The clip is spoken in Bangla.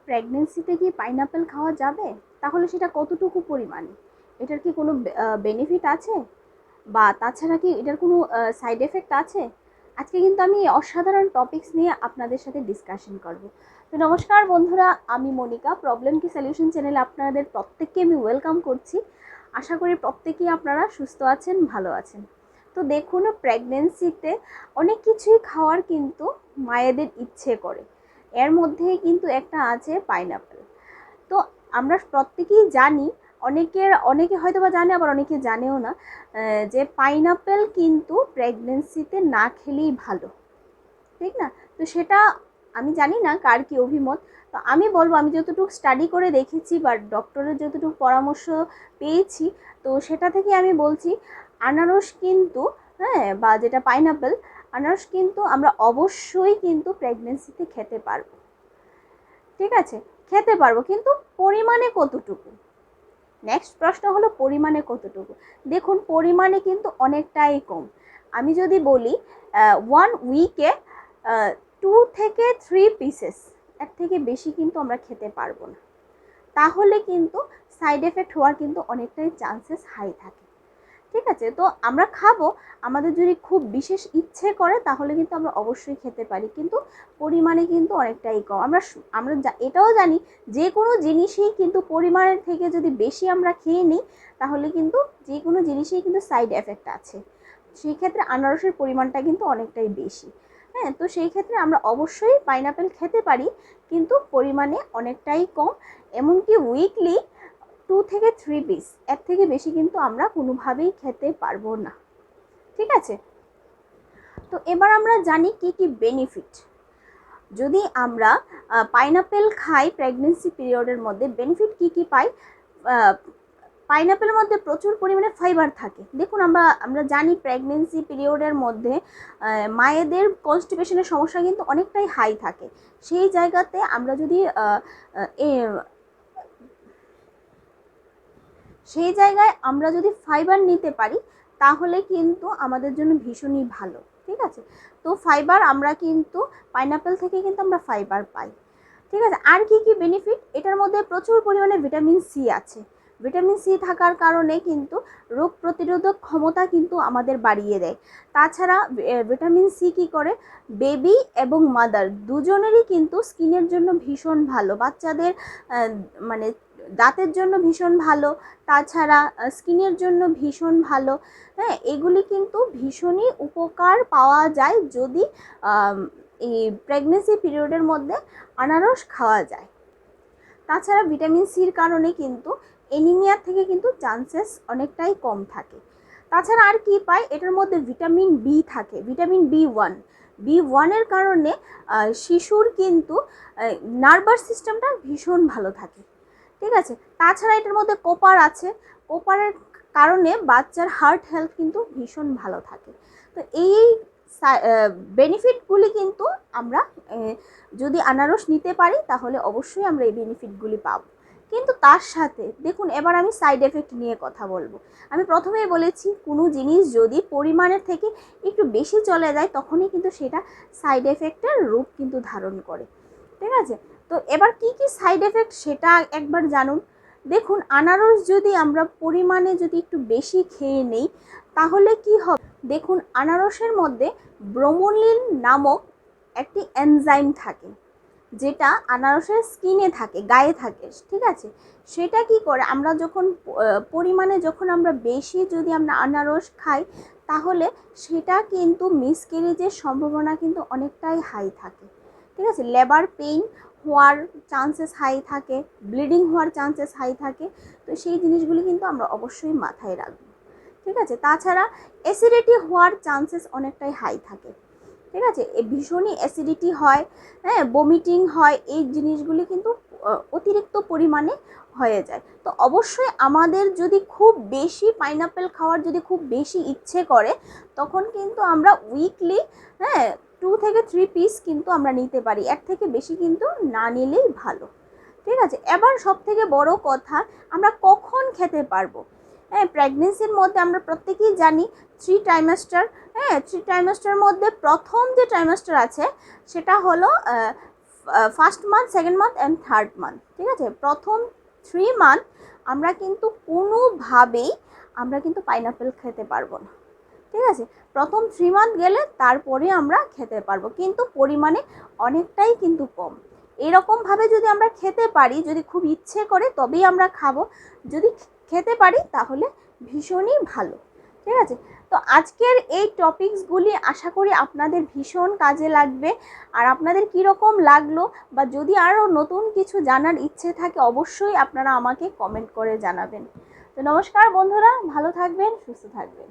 প্রেগনেন্সিতে কি পাইনাপেল খাওয়া যাবে? তাহলে সেটা কতটুকু পরিমাণে? এটার কি কোনো বেনিফিট আছে, বা তাছাড়া কি এটার কোনো সাইড এফেক্ট আছে? আজকে কিন্তু আমি অসাধারণ টপিকস নিয়ে আপনাদের সাথে ডিসকাশন করব। তো নমস্কার বন্ধুরা, আমি মনিকা, প্রবলেম কি সলিউশন চ্যানেলে আপনাদের প্রত্যেককে আমি ওয়েলকাম করছি। আশা করি প্রত্যেকেই আপনারা সুস্থ আছেন, ভালো আছেন। তো দেখুন, প্রেগনেন্সিতে অনেক কিছুই খাওয়ার কিন্তু মায়েদের ইচ্ছে করে। এর মধ্যে কিন্তু একটা আছে পাইনাপেল। তো আমরা প্রত্যেকেই জানি, অনেকে হয়তো বা জানে, আবার অনেকে জানেও না, যে পাইনাপেল কিন্তু প্রেগনেন্সিতে না খেলেই ভালো, ঠিক না? তো সেটা আমি জানি না কার কি অভিমত। তো আমি বলবো, আমি যতটুকু স্টাডি করে দেখেছি বা ডক্টরের যতটুকু পরামর্শ পেয়েছি, তো সেটা থেকে আমি বলছি, আনারস কিন্তু, হ্যাঁ, বা যেটা পাইনাপেল, আনারস কিন্তু আমরা অবশ্যই কিন্তু প্রেগনেন্সিতে খেতে পারবো, ঠিক আছে? খেতে পারবো, কিন্তু পরিমাণে কতটুকু? নেক্সট প্রশ্ন হলো পরিমাণে কতটুকু। দেখুন, পরিমাণে কিন্তু অনেকটাই কম। আমি যদি বলি 1 উইকে 2 থেকে 3 পিসেস, এর থেকে বেশি কিন্তু আমরা খেতে পারবো না। তাহলে কিন্তু সাইড এফেক্ট হওয়ার কিন্তু অনেকটাই চান্সেস হাই থাকে, ঠিক আছে? তো আমরা খাবো, আমাদের যদি খুব বিশেষ ইচ্ছে করে তাহলে কিন্তু আমরা অবশ্যই খেতে পারি, কিন্তু পরিমাণে কিন্তু অনেকটাই কম। আমরা এটাও জানি, যে কোনো জিনিসই কিন্তু পরিমাণের থেকে যদি বেশি আমরা খেয়ে নিই, তাহলে কিন্তু যে কোনো জিনিসেই কিন্তু সাইড এফেক্ট আছে। সেই ক্ষেত্রে আনারসের পরিমাণটা কিন্তু অনেকটাই বেশি। হ্যাঁ, তো সেই ক্ষেত্রে আমরা অবশ্যই পাইনাপেল খেতে পারি, কিন্তু পরিমাণে অনেকটাই কম। এমনকি উইকলি 2 থেকে 3 পিস, এর থেকে বেশি কিন্তু আমরা কোনোভাবেই খেতে পারবো না, ঠিক আছে? তো এবার আমরা জানি কি কি বেনিফিট। যদি আমরা পাইনাপেল খাই প্রেগনেন্সি পিরিয়ডের মধ্যে, বেনিফিট কি কি পাই? পাইনাপেলের মধ্যে প্রচুর পরিমাণে ফাইবার থাকে। দেখুন, আমরা জানি প্রেগনেন্সি পিরিয়ডের মধ্যে মায়েদের কনস্টিপেশনের সমস্যা কিন্তু অনেকটাই হাই থাকে। সেই জায়গাতে আমরা যদি সেই জায়গায় আমরা যদি ফাইবার নিতে পারি, তাহলে কিন্তু আমাদের জন্য ভীষণই ভালো, ঠিক আছে? তো ফাইবার আমরা কিন্তু পাইনাপেল থেকে কিন্তু আমরা ফাইবার পাই, ঠিক আছে? আর কি কি বেনিফিট? এটার মধ্যে প্রচুর পরিমাণে ভিটামিন সি আছে। ভিটামিন সি থাকার কারণে কিন্তু রোগ প্রতিরোধক ক্ষমতা কিন্তু আমাদের বাড়িয়ে দেয়। তাছাড়া ভিটামিন সি কী করে? বেবি এবং মাদার দুজনেরই কিন্তু স্কিনের জন্য ভীষণ ভালো। বাচ্চাদের মানে দাঁতের জন্য ভীষণ ভালো, তাছাড়া স্কিনের জন্য ভীষণ ভালো। হ্যাঁ, এগুলি কিন্তু ভীষণই উপকার পাওয়া যায় যদি এই প্রেগনেন্সি পিরিয়ডের মধ্যে আনারস খাওয়া যায়। তাছাড়া ভিটামিন সির কারণে কিন্তু অ্যানিমিয়া থেকে কিন্তু চান্সেস অনেকটাই কম থাকে। তাছাড়া আর কি পাই? এটার মধ্যে ভিটামিন বি থাকে, ভিটামিন বি ওয়ানের কারণে শিশুর কিন্তু নার্ভাস সিস্টেমটা ভীষণ ভালো থাকে, ঠিক আছে? তাছাড়া এটার মধ্যে কোপার আছে, কোপারের কারণে বাচ্চার হার্ট হেলথ কিন্তু ভীষণ ভালো থাকে। তো এই বেনিফিটগুলি কিন্তু আমরা যদি আনারস নিতে পারি, তাহলে অবশ্যই আমরা এই বেনিফিটগুলি পাব। কিন্তু তার সাথে দেখুন, এবার আমি সাইড এফেক্ট নিয়ে কথা বলবো। আমি প্রথমেই বলেছি, কোনো জিনিস যদি পরিমাণের থেকে একটু বেশি চলে যায়, তখনই কিন্তু সেটা সাইড এফেক্টের রূপ কিন্তু ধারণ করে, ঠিক আছে? তো এবার কি কি সাইড এফেক্ট সেটা একবার জানুন। দেখুন, আনারস যদি আমরা পরিমাণে যদি একটু বেশি খেয়ে নেই, তাহলে কি হবে? দেখুন, আনারসের মধ্যে ব্রোমোলিন নামক একটি এনজাইম থাকে, যেটা আনারসের স্কিনে থাকে, গায়ে থাকে, ঠিক আছে? সেটা কি করে, আমরা যখন পরিমাণে যখন আমরা বেশি যদি আমরা আনারস খাই, তাহলে সেটা কিন্তু মিসক্যারেজের সম্ভাবনা কিন্তু অনেকটাই হাই থাকে, ঠিক আছে? লেবার পেইন হওয়ার চান্সেস হাই থাকে, ব্লিডিং হওয়ার চান্সেস হাই থাকে। তো সেই জিনিসগুলি কিন্তু আমরা অবশ্যই মাথায় রাখবো, ঠিক আছে? তাছাড়া অ্যাসিডিটি হওয়ার চান্সেস অনেকটাই হাই থাকে, ঠিক আছে? ভীষণই অ্যাসিডিটি হয়, হ্যাঁ, বমিটিং হয়, এই জিনিসগুলি কিন্তু অতিরিক্ত পরিমাণে হয়ে যায়। তো অবশ্যই আমাদের যদি খুব বেশি পাইনাপেল খাওয়ার যদি খুব বেশি ইচ্ছে করে, তখন কিন্তু আমরা উইকলি, হ্যাঁ, 2 থেকে 3 পিস কিন্তু আমরা নিতে পারি, এর থেকে বেশি কিন্তু না নিলেই ভালো, ঠিক আছে? এবার সব থেকে বড় কথা, আমরা কখন খেতে পারবো? হ্যাঁ, প্রেগনেন্সির মধ্যে আমরা প্রত্যেকেই জানি 3 ট্রাইমাস্টার। হ্যাঁ, 3 ট্রাইমাস্টারের মধ্যে প্রথম যে ট্রাইমাস্টার আছে, সেটা হলো first month, second month and third month, ঠিক আছে। প্রথম 3 মান্থ আমরা কিন্তু কোনোভাবেই আমরা কিন্তু পাইনাপেল খেতে পারবো না, ঠিক আছে। প্রথম 3 মান্থ গেলে তারপরে আমরা খেতে পারবো, কিন্তু পরিমাণে অনেকটাই কিন্তু কম। এরকমভাবে যদি আমরা খেতে পারি, যদি খুব ইচ্ছে করে তবেই আমরা খাবো, যদি খেতে পারি তাহলে ভীষণই ভালো, ঠিক আছে। তো আজকের এই টপিকসগুলি আশা করি আপনাদের ভীষণ কাজে লাগবে। আর আপনাদের কীরকম লাগলো, বা যদি আরও নতুন কিছু জানার ইচ্ছে থাকে অবশ্যই আপনারা আমাকে কমেন্ট করে জানাবেন। তো নমস্কার বন্ধুরা, ভালো থাকবেন, সুস্থ থাকবেন।